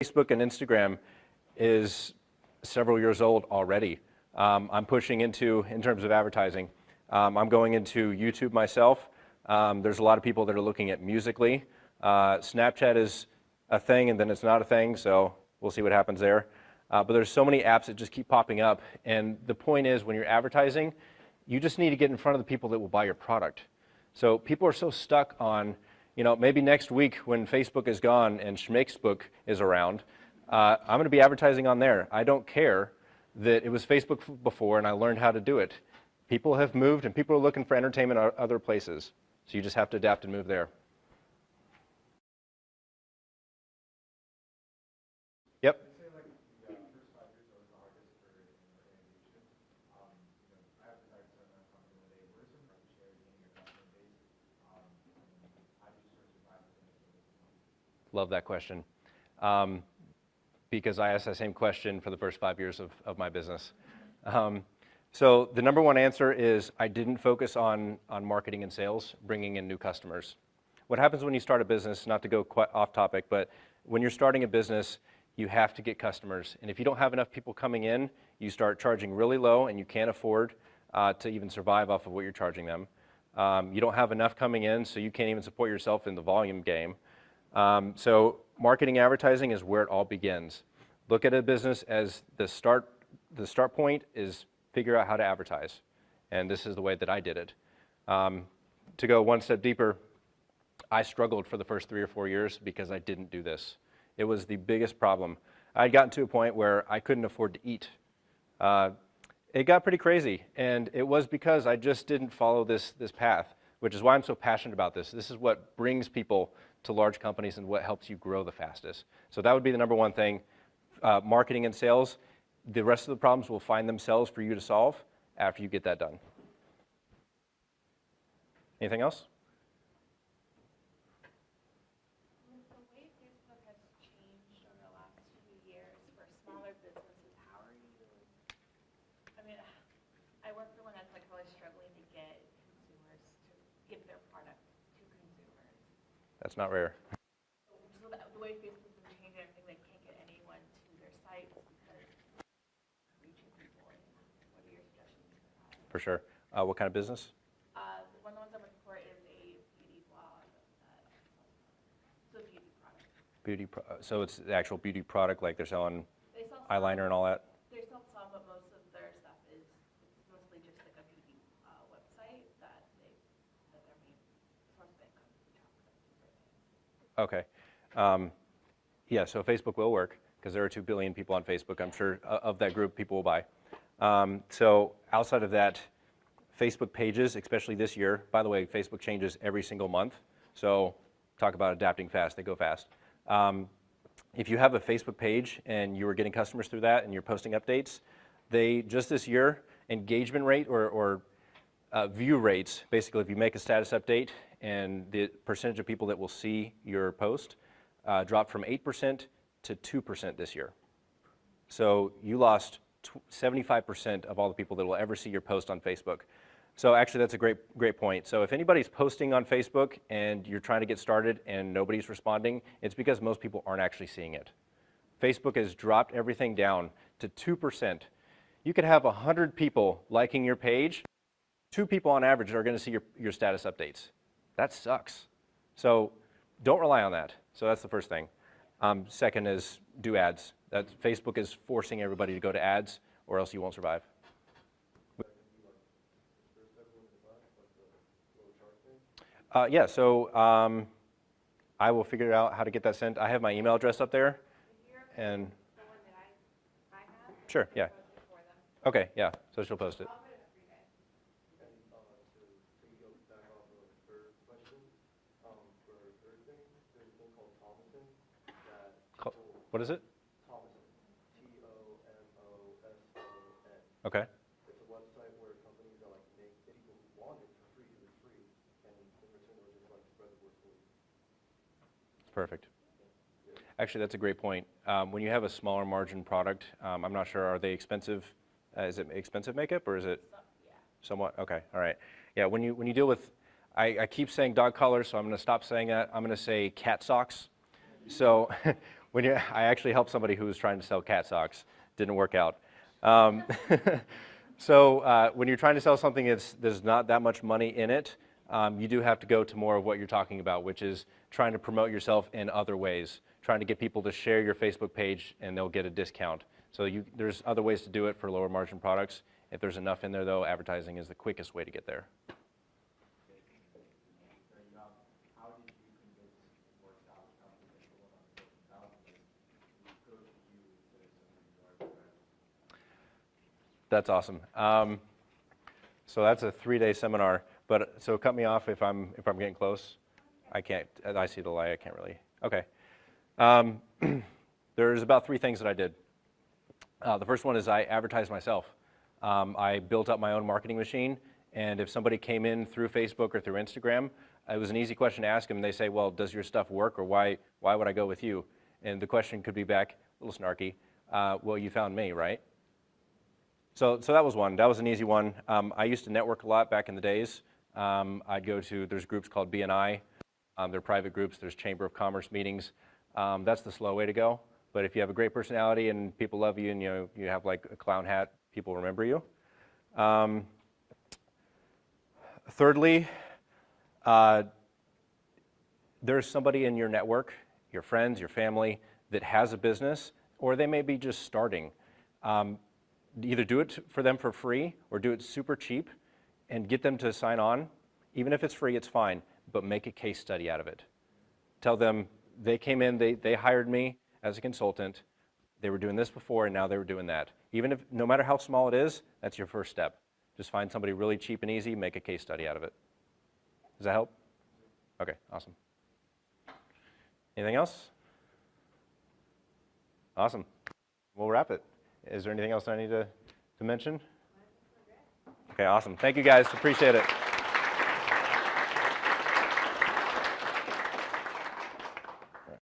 Facebook and Instagram is several years old already. I'm pushing into, in terms of advertising, I'm going into YouTube myself. There's a lot of people that are looking at Musical.ly. Snapchat is a thing and then it's not a thing, so we'll see what happens there. But there's so many apps that just keep popping up, and the point is when you're advertising, you just need to get in front of the people that will buy your product. So people are so stuck on, maybe next week when Facebook is gone and Schmakesbook is around, I'm going to be advertising on there. I don't care that it was Facebook before and I learned how to do it. People have moved and people are looking for entertainment other places. So you just have to adapt and move there. Yep. Love that question. Because I asked that same question for the first 5 years of my business. So the number one answer is I didn't focus on marketing and sales, bringing in new customers. What happens when you start a business, not to go quite off topic, but when you're starting a business, you have to get customers. And if you don't have enough people coming in, you start charging really low and you can't afford to even survive off of what you're charging them. You don't have enough coming in, so you can't even support yourself in the volume game. So marketing advertising is where it all begins. Look at a business as the start point is figure out how to advertise. And this is the way that I did it. To go one step deeper, I struggled for the first 3 or 4 years because I didn't do this. It was the biggest problem. I had gotten to a point where I couldn't afford to eat. It got pretty crazy, and it was because I just didn't follow this path, which is why I'm so passionate about this. This is what brings people to large companies and what helps you grow the fastest. So that would be the number one thing. Marketing and sales, the rest of the problems will find themselves for you to solve after you get that done. Anything else? The way Facebook has changed over the last few years for smaller businesses, how are you, I work for one that's like really struggling to get consumers to give their product to consumers. That's not rare. So the way Facebook's been changing everything, they can't get anyone to their site because reaching people. What are your suggestions for that? For sure. What kind of business? One of the ones I'm looking for is a beauty blog. So beauty product. So it's the actual beauty product, like they're selling They sell eyeliner and all that? They sell some, but most of their stuff is mostly just like a beauty website that their main source of income is the chocolate. Okay. Yeah, so Facebook will work because there are 2 billion people on Facebook. I'm sure of that group, people will buy. So outside of that, Facebook pages, especially this year, by the way, Facebook changes every single month. So talk about adapting fast, they go fast. If you have a Facebook page and you are getting customers through that and you're posting updates, just this year, engagement rate or view rates, basically if you make a status update and the percentage of people that will see your post dropped from 8% to 2% this year. So you lost 75% of all the people that will ever see your post on Facebook. So actually that's a great point. So if anybody's posting on Facebook and you're trying to get started and nobody's responding, it's because most people aren't actually seeing it. Facebook has dropped everything down to 2%. You could have 100 people liking your page. 2 people on average are going to see your status updates. That sucks. So don't rely on that. So that's the first thing. Second is do ads. Facebook is forcing everybody to go to ads or else you won't survive. Yeah, so I will figure out how to get that sent. I have my email address up there. And The one that I have. sure, yeah. Okay, yeah, so she'll post it. I'll put it up for you guys. What is it? Okay. It's a website where companies are like make people who want it for free because it's free, and in return they'll just like spread the word for you. Perfect. Actually, that's a great point. When you have a smaller margin product, I'm not sure, are they expensive? Is it expensive makeup or is it somewhat? Okay, all right. Yeah, when you deal with, I keep saying dog collars, so I'm going to stop saying that. I'm going to say cat socks. So I actually helped somebody who was trying to sell cat socks. Didn't work out. Um, so when you're trying to sell something there's not that much money in it, you do have to go to more of what you're talking about, which is trying to promote yourself in other ways, trying to get people to share your Facebook page and they'll get a discount. So there's other ways to do it for lower margin products. If there's enough in there, though, advertising is the quickest way to get there. How did you convince more established companies like the one on the Fortune 1000 to go to you instead of somebody you already had? That's awesome. So that's a 3-day seminar. But so cut me off if I'm getting close. I can't. I see the light. I can't really. Okay. There's about 3 things that I did. The first one is I advertised myself. I built up my own marketing machine, and if somebody came in through Facebook or through Instagram, it was an easy question to ask them. They say, well, does your stuff work, or why would I go with you? And the question could be back, a little snarky, well, you found me, right? So that was one. That was an easy one. I used to network a lot back in the days. I'd go to, there's groups called BNI. They're private groups. There's Chamber of Commerce meetings. That's the slow way to go. But if you have a great personality and people love you and you have like a clown hat, people remember you. Thirdly, there's somebody in your network, your friends, your family, that has a business, or they may be just starting. Either do it for them for free or do it super cheap and get them to sign on. Even if it's free, it's fine, but make a case study out of it. Tell them they came in, they hired me as a consultant, they were doing this before and now they were doing that. Even if, no matter how small it is, that's your first step. Just find somebody really cheap and easy, make a case study out of it. Does that help? Okay, awesome. Anything else? Awesome. We'll wrap it. Is there anything else I need to mention? Okay, awesome. Thank you guys, appreciate it.